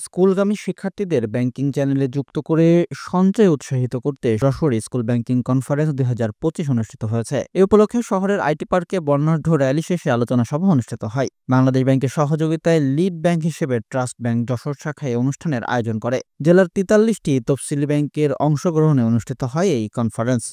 স্কুলগামী শিক্ষার্থীদের ব্যাংকিং চ্যানেলে যুক্ত করে সঞ্চয় উৎসাহিত করতে সরাসরি স্কুল ব্যাংকিং কনফারেন্স ২০২৫ অনুষ্ঠিত হয়েছে। এ উপলক্ষে শহরের আইটি পার্কে বর্ণাঢ্য র্যালি শেষে আলোচনা সভা অনুষ্ঠিত হয়। বাংলাদেশ ব্যাংকের সহযোগিতায় লিড ব্যাংক হিসেবে ট্রাস্ট ব্যাংক যশোর শাখায় অনুষ্ঠানের আয়োজন করে। জেলার ৪৩টি তফসিলি ব্যাংকের অংশগ্রহণে অনুষ্ঠিত হয় এই কনফারেন্স।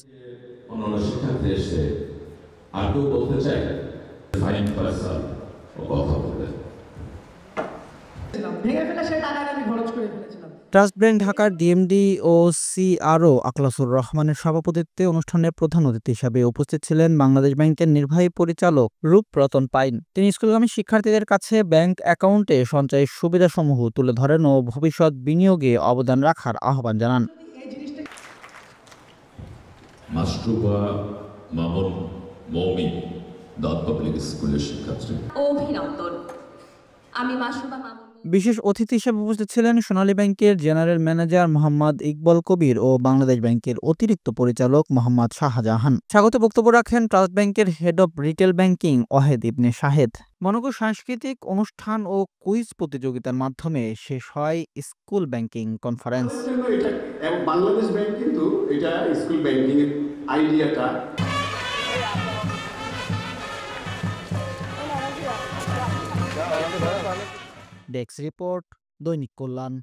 ট্রাস্ট ব্যাংক ঢাকার ডিএমডি ও সিআরও আখলাসুর রহমানের সভাপতিত্বে অনুষ্ঠানে প্রধান অতিথি হিসেবে উপস্থিত ছিলেন বাংলাদেশ ব্যাংকের নির্বাহী পরিচালক রূপরতন পাইন। তিনি স্কুলগামী শিক্ষার্থীদের কাছে ব্যাংক অ্যাকাউন্টে সঞ্চয়ের সুবিধাসমূহ তুলে ধরেন ও ভবিষ্যৎ বিনিয়োগে অবদান রাখার আহ্বান জানান। মাশরুবা মামুন মৌমি দাঁত পাবলিক স্কুলের শিক্ষার্থী। অভিনন্দন। আমি মাশরুবা মামুন। বিশেষ অতিথি হিসেবে উপস্থিত ছিলেন সোনালী ব্যাংকের জেনারেল ম্যানেজার মোহাম্মদ ইকবাল কবির ও বাংলাদেশ ব্যাংকের অতিরিক্ত পরিচালক মোহাম্মদ শাহজাহান। স্বাগত বক্তব্য রাখেন ট্রাস্ট ব্যাংকের head of retail banking Wahed Ibne Shahed. মনোজ্ঞ সাংস্কৃতিক অনুষ্ঠান ও কুইজ প্রতিযোগিতার মাধ্যমে শেষ হয় school banking conference. Bangladesh bank কিন্তু এটা স্কুল ব্যাংকিং এর আইডিয়াটা ডেস্ক রিপোর্ট, দৈনিক কল্যাণ।